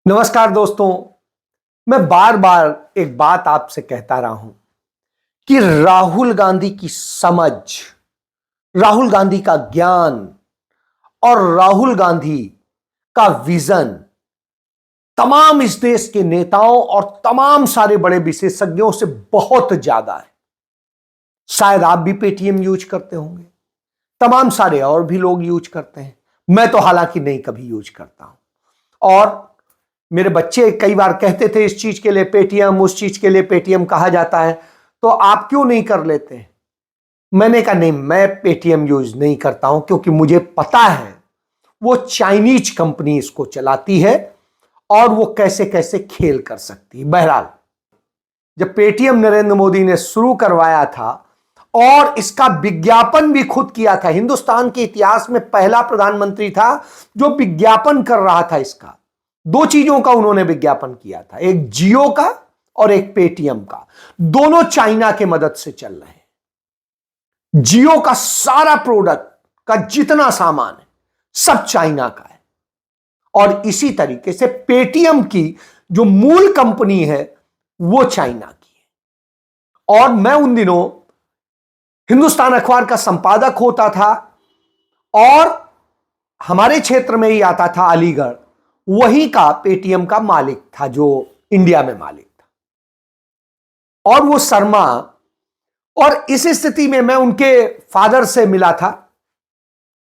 नमस्कार दोस्तों। मैं बार बार एक बात आपसे कहता रहा हूं कि राहुल गांधी की समझ, राहुल गांधी का ज्ञान और राहुल गांधी का विजन तमाम इस देश के नेताओं और तमाम सारे बड़े विशेषज्ञों से बहुत ज्यादा है। शायद आप भी पेटीएम यूज करते होंगे, तमाम सारे और भी लोग यूज करते हैं। मैं तो हालांकि नहीं कभी यूज करता हूं। और मेरे बच्चे कई बार कहते थे इस चीज के लिए पेटीएम, उस चीज के लिए पेटीएम कहा जाता है, तो आप क्यों नहीं कर लेते हैं? मैंने कहा नहीं, मैं पेटीएम यूज नहीं करता हूं क्योंकि मुझे पता है वो चाइनीज कंपनी इसको चलाती है और वो कैसे कैसे खेल कर सकती है। बहरहाल, जब पेटीएम नरेंद्र मोदी ने शुरू करवाया था और इसका विज्ञापन भी खुद किया था, हिंदुस्तान के इतिहास में पहला प्रधानमंत्री था जो विज्ञापन कर रहा था इसका। दो चीजों का उन्होंने विज्ञापन किया था, एक जियो का और एक पेटीएम का। दोनों चाइना के मदद से चल रहे हैं। जियो का सारा प्रोडक्ट का जितना सामान है सब चाइना का है और इसी तरीके से पेटीएम की जो मूल कंपनी है वो चाइना की है। और मैं उन दिनों हिंदुस्तान अखबार का संपादक होता था और हमारे क्षेत्र में ही आता था अलीगढ़, वहीं का पेटीएम का मालिक था जो इंडिया में मालिक था, और वो शर्मा। और इस स्थिति में मैं उनके फादर से मिला था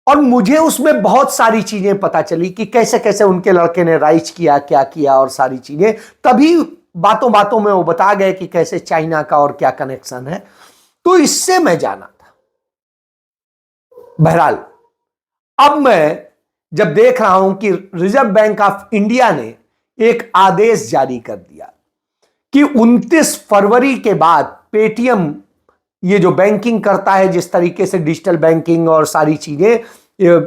और मुझे उसमें बहुत सारी चीजें पता चली कि कैसे कैसे उनके लड़के ने राइज किया, क्या किया और सारी चीजें। तभी बातों बातों में वो बता गए कि कैसे चाइना का और क्या कनेक्शन है, तो इससे मैं जाना था। बहरहाल, अब मैं जब देख रहा हूं कि रिजर्व बैंक ऑफ इंडिया ने एक आदेश जारी कर दिया कि 29 फरवरी के बाद पेटीएम ये जो बैंकिंग करता है, जिस तरीके से डिजिटल बैंकिंग और सारी चीजें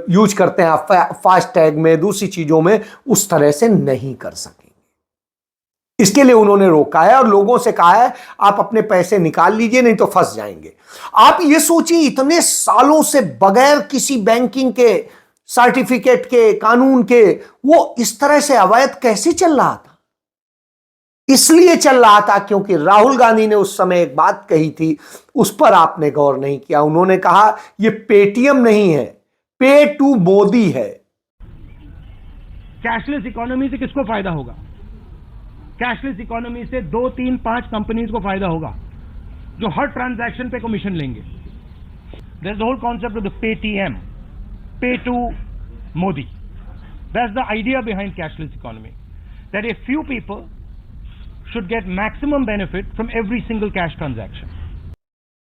यूज करते हैं फास्ट टैग में, दूसरी चीजों में, उस तरह से नहीं कर सकेंगे। इसके लिए उन्होंने रोका है और लोगों से कहा है आप अपने पैसे निकाल लीजिए, नहीं तो फंस जाएंगे। आप ये सोचिए, इतने सालों से बगैर किसी बैंकिंग के सर्टिफिकेट के, कानून के, वो इस तरह से अवैध कैसे चल रहा था? इसलिए चल रहा था क्योंकि राहुल गांधी ने उस समय एक बात कही थी, उस पर आपने गौर नहीं किया। उन्होंने कहा ये पेटीएम नहीं है, पे टू मोदी है। कैशलेस इकोनॉमी से किसको फायदा होगा? कैशलेस इकोनॉमी से 2, 3, 5 कंपनीज को फायदा होगा जो हर ट्रांजैक्शन पे कमीशन लेंगे। That's the whole concept of the Paytm, pay to Modi. That's the idea behind cashless economy, that a few people should get maximum benefit from every single cash transaction.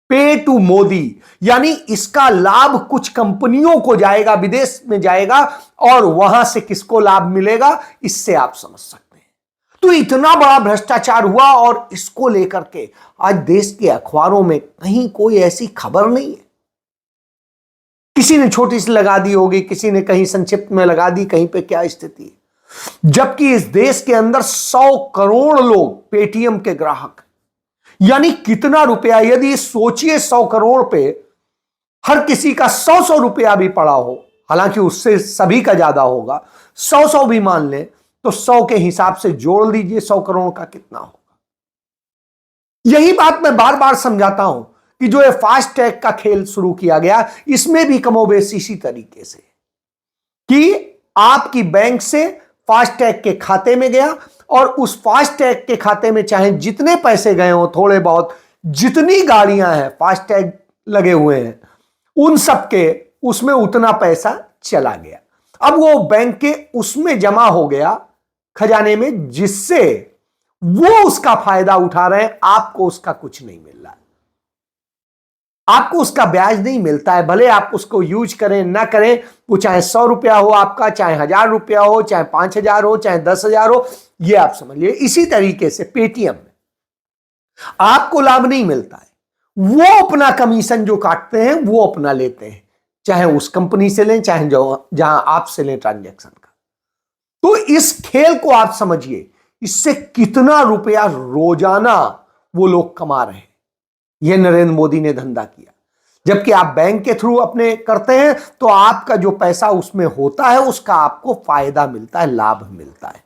पे to Modi यानी इसका लाभ कुछ कंपनियों को जाएगा, विदेश में जाएगा, और वहां से किसको लाभ मिलेगा, इससे आप समझ सकते हैं। तो इतना बड़ा भ्रष्टाचार हुआ और इसको लेकर के आज देश के अखबारों में कहीं कोई ऐसी खबर नहीं है। किसी ने छोटी सी लगा दी होगी, किसी ने कहीं संक्षिप्त में लगा दी, कहीं पे क्या स्थिति है। जबकि इस देश के अंदर 100 करोड़ लोग पेटीएम के ग्राहक, यानी कितना रुपया, यदि सोचिए 100 करोड़ पे हर किसी का 100 रुपया भी पड़ा हो, हालांकि उससे सभी का ज्यादा होगा, 100 भी मान ले तो 100 के हिसाब से जोड़ लीजिए 100 करोड़ का कितना होगा। यही बात मैं बार बार समझाता हूं कि जो ये फास्ट टैग का खेल शुरू किया गया, इसमें भी कमोबेश इसी तरीके से कि आपकी बैंक से फास्टैग के खाते में गया और उस फास्टैग के खाते में चाहे जितने पैसे गए हो, थोड़े बहुत, जितनी गाड़ियां हैं फास्टैग लगे हुए हैं, उन सब के उसमें उतना पैसा चला गया। अब वो बैंक के उसमें जमा हो गया खजाने में, जिससे वो उसका फायदा उठा रहे हैं। आपको उसका कुछ नहीं मिल रहा है, आपको उसका ब्याज नहीं मिलता है। भले आप उसको यूज करें ना करें, वो चाहे 100 रुपया हो आपका, चाहे 1000 रुपया हो, चाहे 5000 हो, चाहे 10,000 हो, ये आप समझिए। इसी तरीके से पेटीएम में आपको लाभ नहीं मिलता है, वो अपना कमीशन जो काटते हैं वो अपना लेते हैं, चाहे उस कंपनी से लें, चाहे जहां आपसे लें ट्रांजैक्शन का। तो इस खेल को आप समझिए, इससे कितना रुपया रोजाना वो लोग कमा रहे हैं। यह नरेंद्र मोदी ने धंधा किया। जबकि आप बैंक के थ्रू अपने करते हैं तो आपका जो पैसा उसमें होता है उसका आपको फायदा मिलता है, लाभ मिलता है।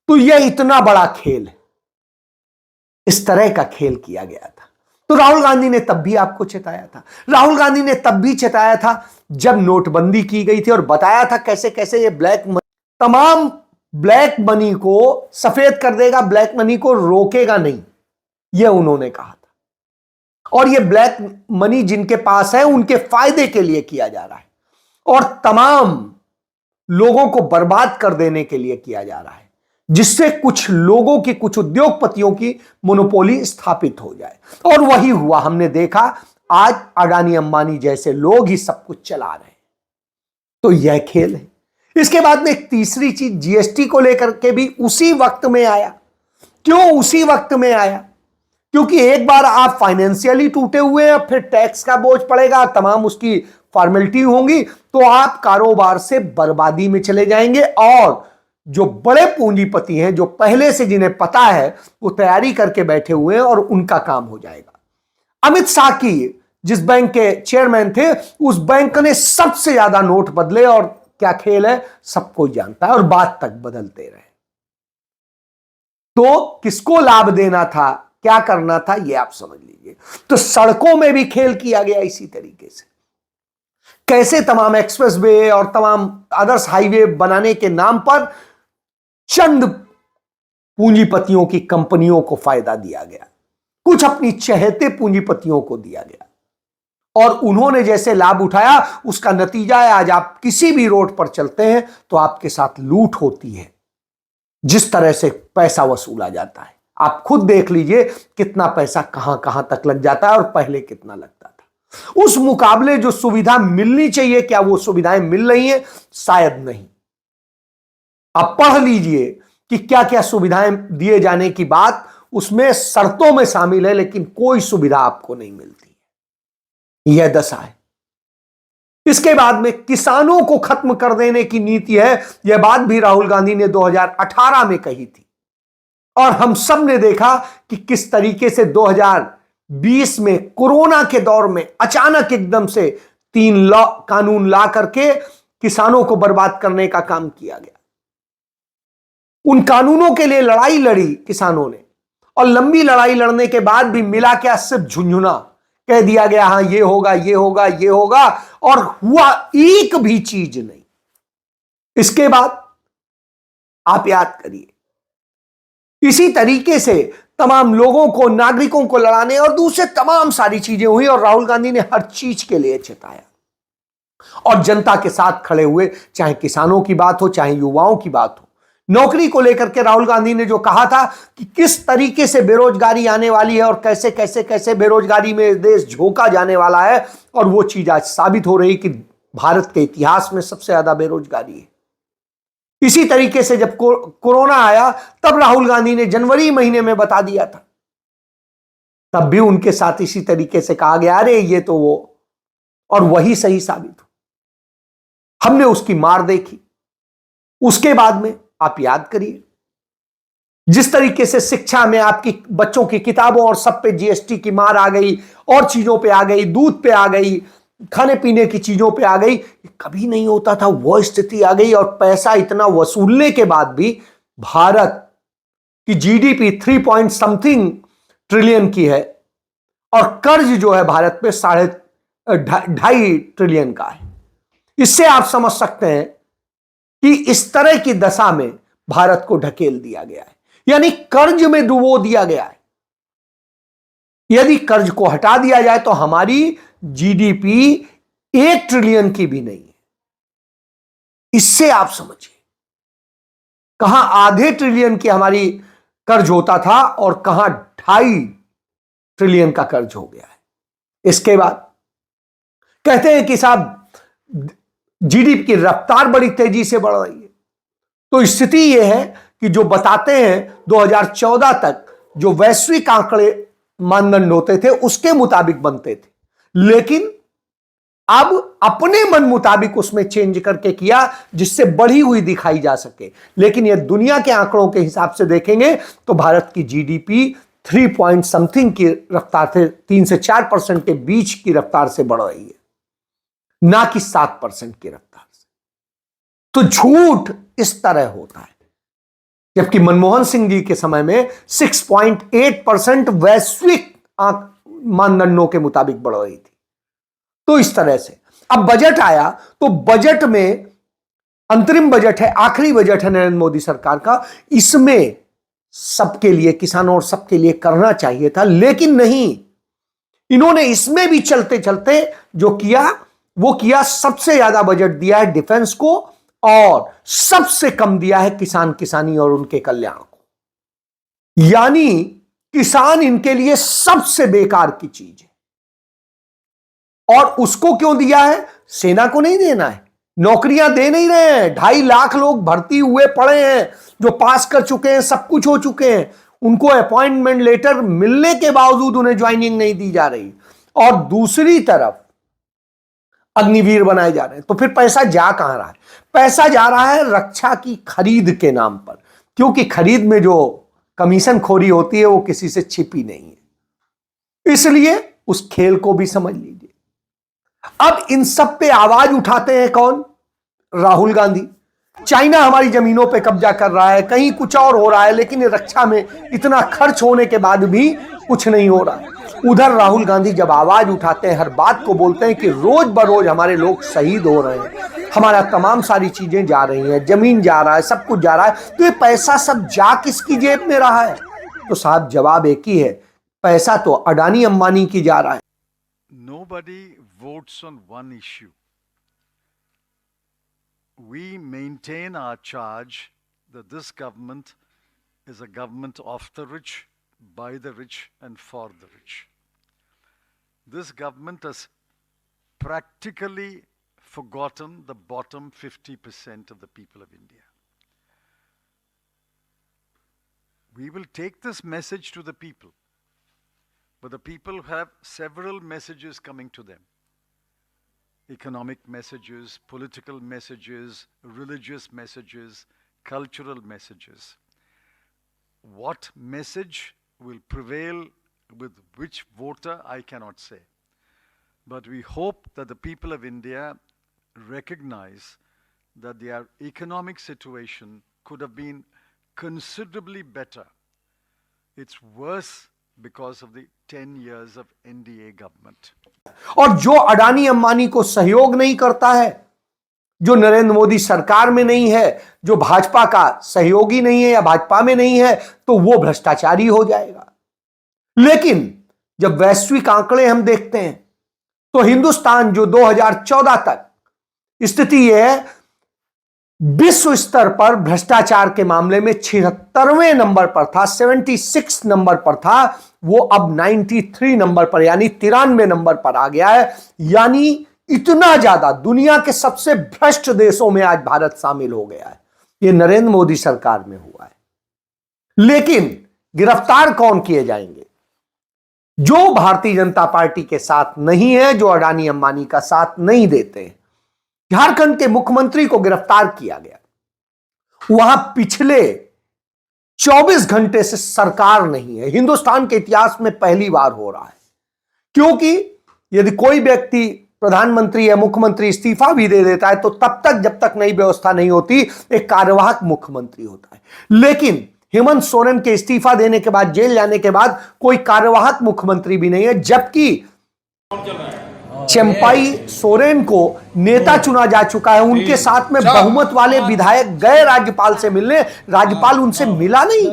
तो यह इतना बड़ा खेल है, इस तरह का खेल किया गया था। तो राहुल गांधी ने तब भी आपको चेताया था, राहुल गांधी ने तब भी चेताया था जब नोटबंदी की गई थी और बताया था कैसे कैसे ये तमाम ब्लैक मनी को सफेद कर देगा, ब्लैक मनी को रोकेगा नहीं, यह उन्होंने कहा था। और यह ब्लैक मनी जिनके पास है उनके फायदे के लिए किया जा रहा है और तमाम लोगों को बर्बाद कर देने के लिए किया जा रहा है, जिससे कुछ लोगों की, कुछ उद्योगपतियों की मोनोपोली स्थापित हो जाए। और वही हुआ, हमने देखा आज अडानी अंबानी जैसे लोग ही सब कुछ चला रहे हैं। तो यह खेल है। इसके बाद में एक तीसरी चीज जीएसटी को लेकर के भी उसी वक्त में आया। क्यों उसी वक्त में आया? क्योंकि एक बार आप फाइनेंशियली टूटे हुए हैं, फिर टैक्स का बोझ पड़ेगा, तमाम उसकी फॉर्मेलिटी होंगी, तो आप कारोबार से बर्बादी में चले जाएंगे। और जो बड़े पूंजीपति हैं, जो पहले से जिन्हें पता है, वो तैयारी करके बैठे हुए हैं और उनका काम हो जाएगा। अमित शाह की जिस बैंक के चेयरमैन थे, उस बैंक ने सबसे ज्यादा नोट बदले और क्या खेल है सबको जानता है और बात तक बदलते रहे। तो किसको लाभ देना था, क्या करना था, यह आप समझ लीजिए। तो सड़कों में भी खेल किया गया इसी तरीके से। कैसे तमाम एक्सप्रेसवे और तमाम अदर्स हाईवे बनाने के नाम पर चंद पूंजीपतियों की कंपनियों को फायदा दिया गया, कुछ अपनी चहेते पूंजीपतियों को दिया गया और उन्होंने जैसे लाभ उठाया, उसका नतीजा है आज आप किसी भी रोड पर चलते हैं तो आपके साथ लूट होती है। जिस तरह से पैसा वसूला जाता है, आप खुद देख लीजिए कितना पैसा कहां कहां तक लग जाता है और पहले कितना लगता था। उस मुकाबले जो सुविधा मिलनी चाहिए, क्या वो सुविधाएं मिल रही हैं? शायद नहीं। आप पढ़ लीजिए कि क्या क्या सुविधाएं दिए जाने की बात उसमें शर्तों में शामिल है, लेकिन कोई सुविधा आपको नहीं मिलती। यह दशा है। इसके बाद में किसानों को खत्म कर देने की नीति है। यह बात भी राहुल गांधी ने 2018 में कही थी और हम सब ने देखा कि किस तरीके से 2020 में कोरोना के दौर में अचानक एकदम से 3 कानून ला करके किसानों को बर्बाद करने का काम किया गया। उन कानूनों के लिए लड़ाई लड़ी किसानों ने और लंबी लड़ाई लड़ने के बाद भी मिला क्या? सिर्फ झुंझुना कह दिया गया, हां ये होगा, ये होगा, ये होगा, और हुआ एक भी चीज नहीं। इसके बाद आप याद करिए, इसी तरीके से तमाम लोगों को, नागरिकों को लड़ाने और दूसरे तमाम सारी चीजें हुई और राहुल गांधी ने हर चीज के लिए चेताया और जनता के साथ खड़े हुए, चाहे किसानों की बात हो, चाहे युवाओं की बात हो। नौकरी को लेकर के राहुल गांधी ने जो कहा था कि किस तरीके से बेरोजगारी आने वाली है और कैसे कैसे कैसे बेरोजगारी में देश झोंका जाने वाला है, और वो चीज आज साबित हो रही कि भारत के इतिहास में सबसे ज्यादा बेरोजगारी है। इसी तरीके से जब कोरोना आया तब राहुल गांधी ने जनवरी महीने में बता दिया था, तब भी उनके साथ इसी तरीके से कहा गया, अरे ये तो वो, और वही सही साबित हो। हमने उसकी मार देखी। उसके बाद में आप याद करिए, जिस तरीके से शिक्षा में आपकी बच्चों की किताबों और सब पे जीएसटी की मार आ गई, और चीजों पे आ गई, दूध पे आ गई, खाने पीने की चीजों पे आ गई, कभी नहीं होता था वो स्थिति आ गई। और पैसा इतना वसूलने के बाद भी भारत की जीडीपी 3 पॉइंट समथिंग ट्रिलियन की है और कर्ज जो है भारत पे 2.5 ट्रिलियन का है। इससे आप समझ सकते हैं कि इस तरह की दशा में भारत को ढकेल दिया गया है, यानी कर्ज में डुबो दिया गया है। यदि कर्ज को हटा दिया जाए तो हमारी जीडीपी 1 ट्रिलियन की भी नहीं है। इससे आप समझिए कहां आधे ट्रिलियन की हमारी कर्ज होता था और कहां 2.5 ट्रिलियन का कर्ज हो गया है। इसके बाद कहते हैं कि साहब जीडीपी की रफ्तार बड़ी तेजी से बढ़ रही है। तो स्थिति यह है कि जो बताते हैं 2014 तक जो वैश्विक आंकड़े मानदंड होते थे उसके मुताबिक बनते थे, लेकिन अब अपने मन मुताबिक उसमें चेंज करके किया जिससे बढ़ी हुई दिखाई जा सके। लेकिन यह दुनिया के आंकड़ों के हिसाब से देखेंगे तो भारत की जीडीपी 3 पॉइंट समथिंग की रफ्तार से 3 से 4% के बीच की रफ्तार से बढ़ रही है, ना कि 7% की रफ्तार से। तो झूठ इस तरह होता है। जबकि मनमोहन सिंह जी के समय में 6.8% वैश्विक मानदंडों के मुताबिक बढ़ रही थी। तो इस तरह से अब बजट आया, तो बजट में अंतरिम बजट है, आखिरी बजट है नरेंद्र मोदी सरकार का, इसमें सबके लिए, किसानों और सबके लिए करना चाहिए था, लेकिन नहीं, इन्होंने इसमें भी चलते चलते जो किया वो किया, सबसे ज्यादा बजट दिया है डिफेंस को और सबसे कम दिया है किसान किसानी और उनके कल्याण को। यानी किसान इनके लिए सबसे बेकार की चीज है। और उसको क्यों दिया है? सेना को नहीं देना है, नौकरियां दे नहीं रहे हैं। 2.5 लाख लोग भर्ती हुए पड़े हैं, जो पास कर चुके हैं, सब कुछ हो चुके हैं, उनको अपॉइंटमेंट लेटर मिलने के बावजूद उन्हें ज्वाइनिंग नहीं दी जा रही। और दूसरी तरफ अग्निवीर बनाए जा रहे हैं। तो फिर पैसा जा कहां रहा है? पैसा जा रहा है रक्षा की खरीद के नाम पर, क्योंकि खरीद में जो कमीशन खोरी होती है वो किसी से छिपी नहीं है। इसलिए उस खेल को भी समझ लीजिए। अब इन सब पे आवाज उठाते हैं कौन? राहुल गांधी। चाइना हमारी जमीनों पे कब्जा कर रहा है, कहीं कुछ और हो रहा है, लेकिन रक्षा में इतना खर्च होने के बाद भी कुछ नहीं हो रहा है। उधर राहुल गांधी जब आवाज उठाते हैं, हर बात को बोलते हैं कि रोज बरोज हमारे लोग शहीद हो रहे हैं, हमारा तमाम सारी चीजें जा रही हैं, जमीन जा रहा है, सब कुछ जा रहा है, तो ये पैसा सब जा किसकी जेब में रहा है? तो साहब जवाब एक ही है, पैसा तो अडानी अंबानी की जा रहा है। Nobody votes on one issue. We maintain our charge that this government is a government of the rich, by the rich, and for the rich. This government has practically forgotten the bottom 50% of the people of India. We will take this message to the people, but the people have several messages coming to them. Economic messages, political messages, religious messages, cultural messages. What message will prevail with which voter, I cannot say. But we hope that the people of India recognize that their economic situation could have been considerably better. It's worse because of the 10 years of NDA government. और जो अडानी अंबानी को सहयोग नहीं करता है, जो नरेंद्र मोदी सरकार में नहीं है, जो भाजपा का सहयोगी नहीं है या भाजपा में नहीं है, तो वो भ्रष्टाचारी हो जाएगा। लेकिन जब वैश्विक आंकड़े हम देखते हैं तो हिंदुस्तान जो 2014 तक स्थिति है, विश्व स्तर पर भ्रष्टाचार के मामले में 76वें नंबर पर था, 76 नंबर पर था, वो अब 93 नंबर पर यानी 93 नंबर पर आ गया है। यानी इतना ज्यादा दुनिया के सबसे भ्रष्ट देशों में आज भारत शामिल हो गया है। ये नरेंद्र मोदी सरकार में हुआ है। लेकिन गिरफ्तार कौन किए जाएंगे? जो भारतीय जनता पार्टी के साथ नहीं है, जो अडानी अंबानी का साथ नहीं देते हैं। झारखंड के मुख्यमंत्री को गिरफ्तार किया गया, वहां पिछले 24 घंटे से सरकार नहीं है। हिंदुस्तान के इतिहास में पहली बार हो रहा है, क्योंकि यदि कोई व्यक्ति प्रधानमंत्री या मुख्यमंत्री इस्तीफा भी दे देता है तो तब तक जब तक नई व्यवस्था नहीं होती एक कार्यवाहक मुख्यमंत्री होता है। लेकिन हेमंत सोरेन के इस्तीफा देने के बाद, जेल जाने के बाद कोई कार्यवाहक मुख्यमंत्री भी नहीं है, जबकि चंपाई सोरेन को नेता चुना जा चुका है। उनके साथ में बहुमत वाले विधायक गए राज्यपाल से मिलने, राज्यपाल उनसे मिला नहीं,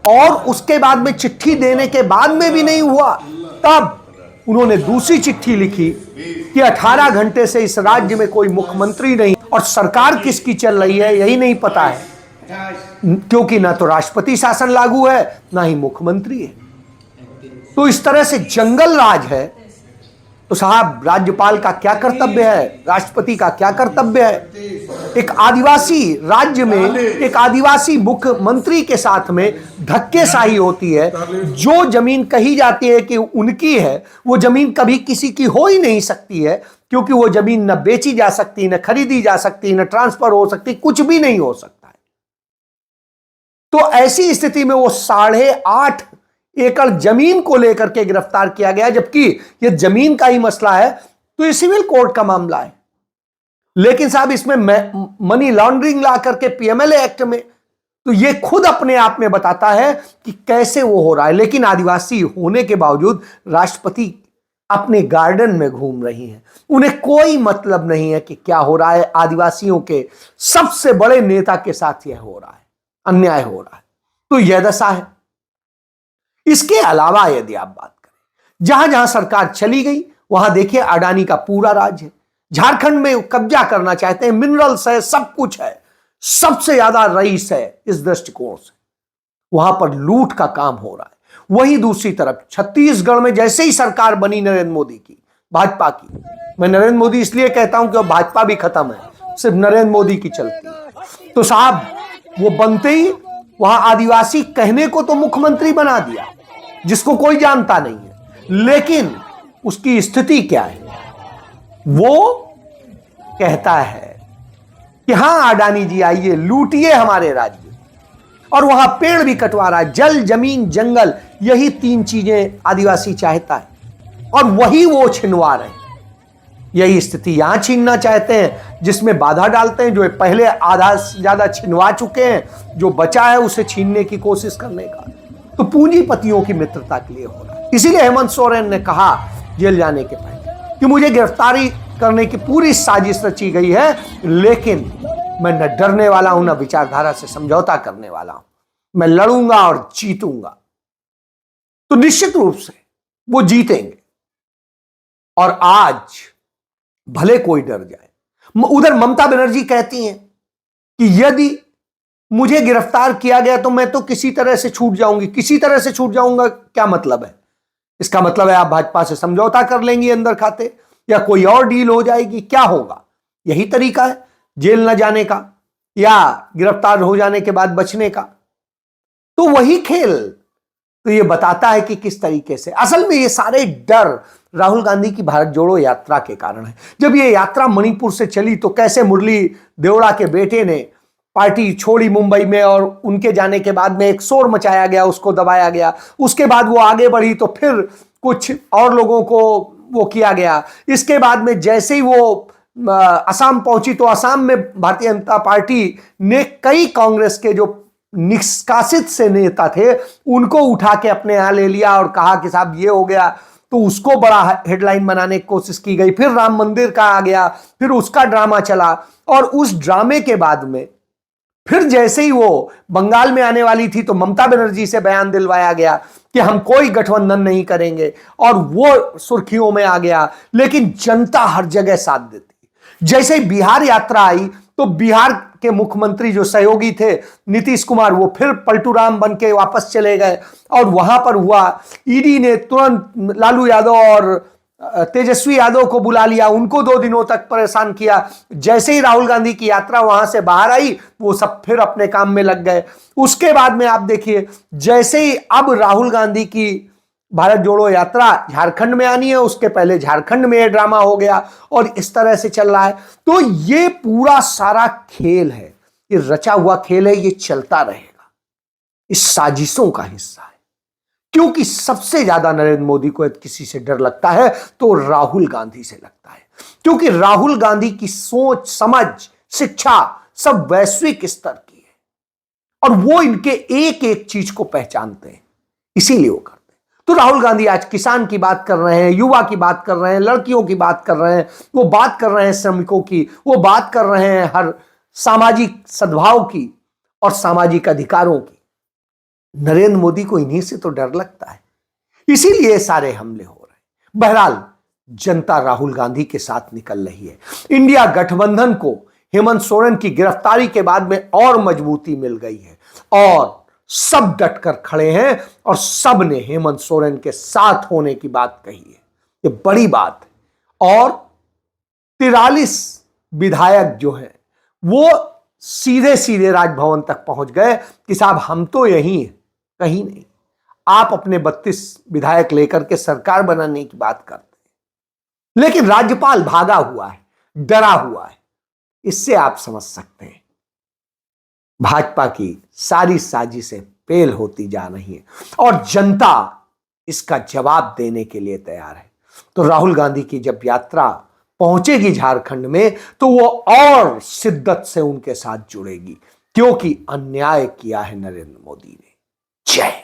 और उसके बाद में चिट्ठी देने के बाद में भी नहीं हुआ। तब उन्होंने दूसरी चिट्ठी लिखी कि 18 घंटे से इस राज्य में कोई मुख्यमंत्री नहीं और सरकार किसकी चल रही है यही नहीं पता है, क्योंकि ना तो राष्ट्रपति शासन लागू है ना ही मुख्यमंत्री है। तो इस तरह से जंगल राज है। तो साहब राज्यपाल का क्या कर्तव्य है, राष्ट्रपति का क्या कर्तव्य है? एक आदिवासी राज्य में एक आदिवासी मुख्यमंत्री के साथ में धक्केशाही होती है। जो जमीन कही जाती है कि उनकी है, वो जमीन कभी किसी की हो ही नहीं सकती है, क्योंकि वो जमीन न बेची जा सकती, न खरीदी जा सकती, न ट्रांसफर हो सकती, कुछ भी नहीं हो सकता है। तो ऐसी स्थिति में वो 8.5 एकड़ जमीन को लेकर के गिरफ्तार किया गया, जबकि ये जमीन का ही मसला है तो ये सिविल कोर्ट का मामला है। लेकिन साहब इसमें मनी लॉन्ड्रिंग ला करके पीएमएलए एक्ट में तो ये खुद अपने आप में बताता है कि कैसे वो हो रहा है। लेकिन आदिवासी होने के बावजूद राष्ट्रपति अपने गार्डन में घूम रही हैं। उन्हें कोई मतलब नहीं है कि क्या हो रहा है। आदिवासियों के सबसे बड़े नेता के साथ यह हो रहा है, अन्याय हो रहा है। तो यह दशा है। इसके अलावा यदि आप बात करें, जहां जहां सरकार चली गई वहां देखिए अडानी का पूरा राज है। झारखंड में कब्जा करना चाहते हैं, मिनरल्स है, सब कुछ है, सबसे ज्यादा रईस है। इस दृष्टिकोण से वहां पर लूट का काम हो रहा है। वहीं दूसरी तरफ छत्तीसगढ़ में जैसे ही सरकार बनी नरेंद्र मोदी की, भाजपा की, मैं नरेंद्र मोदी इसलिए कहता हूं कि अब भाजपा भी खत्म है, सिर्फ नरेंद्र मोदी की चलती है। तो साहब वो बनते ही वहां आदिवासी कहने को तो मुख्यमंत्री बना दिया, जिसको कोई जानता नहीं है, लेकिन उसकी स्थिति क्या है? वो कहता है कि हां अडानी जी आइए, लूटिए हमारे राज्य, और वहां पेड़ भी कटवा रहा है। जल, जमीन, जंगल, यही 3 चीजें आदिवासी चाहता है और वही वो छिनवा रहे हैं। यही स्थिति यहां छीनना चाहते हैं, जिसमें बाधा डालते हैं। जो पहले आधा से ज्यादा छिनवा चुके हैं, जो बचा है उसे छीनने की कोशिश करने का। तो पूंजीपतियों की मित्रता के लिए हो रहा है। इसीलिए हेमंत सोरेन ने कहा जेल जाने के पहले कि मुझे गिरफ्तारी करने की पूरी साजिश रची गई है, लेकिन मैं न डरने वाला हूं, न विचारधारा से समझौता करने वाला हूं। मैं लड़ूंगा और जीतूंगा। तो निश्चित रूप से वो जीतेंगे। और आज भले कोई डर जाए, उधर ममता बनर्जी कहती हैं कि यदि मुझे गिरफ्तार किया गया तो मैं तो किसी तरह से छूट जाऊंगी। किसी तरह से छूट जाऊंगा क्या मतलब है? इसका मतलब है आप भाजपा से समझौता कर लेंगी अंदर खाते, या कोई और डील हो जाएगी। क्या होगा? यही तरीका है जेल न जाने का या गिरफ्तार हो जाने के बाद बचने का। तो वही खेल तो ये बताता है कि किस तरीके से असल में ये सारे डर राहुल गांधी की भारत जोड़ो यात्रा के कारण है। जब ये यात्रा मणिपुर से चली तो कैसे मुरली देवड़ा के बेटे ने पार्टी छोड़ी मुंबई में, और उनके जाने के बाद में एक शोर मचाया गया, उसको दबाया गया। उसके बाद वो आगे बढ़ी तो फिर कुछ और लोगों को वो किया गया। इसके बाद में जैसे ही वो असम पहुंची तो असम में भारतीय जनता पार्टी ने कई कांग्रेस के जो निष्कासित से नेता थे उनको उठा के अपने यहां ले लिया और कहा कि साहब ये हो गया। तो उसको बड़ा हेडलाइन बनाने की कोशिश की गई। फिर राम मंदिर का आ गया, फिर उसका ड्रामा चला, और उस ड्रामे के बाद में फिर जैसे ही वो बंगाल में आने वाली थी तो ममता बनर्जी से बयान दिलवाया गया कि हम कोई गठबंधन नहीं करेंगे, और वो सुर्खियों में आ गया। लेकिन जनता हर जगह साथ देती। जैसे ही बिहार यात्रा आई तो बिहार के मुख्यमंत्री जो सहयोगी थे नीतीश कुमार, वो फिर पलटूराम बन के वापस चले गए, और वहां पर हुआ ईडी ने तुरंत लालू यादव और तेजस्वी यादव को बुला लिया, उनको 2 दिनों तक परेशान किया। जैसे ही राहुल गांधी की यात्रा वहां से बाहर आई वो सब फिर अपने काम में लग गए। उसके बाद में आप देखिए जैसे ही अब राहुल गांधी की भारत जोड़ो यात्रा झारखंड में आनी है, उसके पहले झारखंड में यह ड्रामा हो गया, और इस तरह से चल रहा है। तो ये पूरा सारा खेल है, ये रचा हुआ खेल है, ये चलता रहेगा, इस साजिशों का हिस्सा है। क्योंकि सबसे ज्यादा नरेंद्र मोदी को यदि किसी से डर लगता है तो राहुल गांधी से लगता है। क्योंकि राहुल गांधी की सोच, समझ, शिक्षा सब वैश्विक स्तर की है, और वो इनके एक एक चीज को पहचानते हैं, इसीलिए वो करते हैं। तो राहुल गांधी आज किसान की बात कर रहे हैं, युवा की बात कर रहे हैं, लड़कियों की बात कर रहे हैं, वो बात कर रहे हैं श्रमिकों की, वो बात कर रहे हैं हर सामाजिक सद्भाव की और सामाजिक अधिकारों की। नरेंद्र मोदी को इन्हीं से तो डर लगता है, इसीलिए सारे हमले हो रहे हैं। बहरहाल जनता राहुल गांधी के साथ निकल रही है। इंडिया गठबंधन को हेमंत सोरेन की गिरफ्तारी के बाद में और मजबूती मिल गई है, और सब डटकर खड़े हैं, और सब ने हेमंत सोरेन के साथ होने की बात कही है। ये बड़ी बात है। और 43 विधायक जो हैं वो सीधे सीधे राजभवन तक पहुंच गए कि साहब हम तो यहीं हैं, कहीं नहीं। आप अपने 32 विधायक लेकर के सरकार बनाने की बात करते हैं, लेकिन राज्यपाल भागा हुआ है, डरा हुआ है। इससे आप समझ सकते हैं भाजपा की सारी साजिशें फेल होती जा रही हैं, और जनता इसका जवाब देने के लिए तैयार है। तो राहुल गांधी की जब यात्रा पहुंचेगी झारखंड में तो वो और शिद्दत से उनके साथ जुड़ेगी। क्योंकि अन्याय किया है नरेंद्र मोदी ने। जय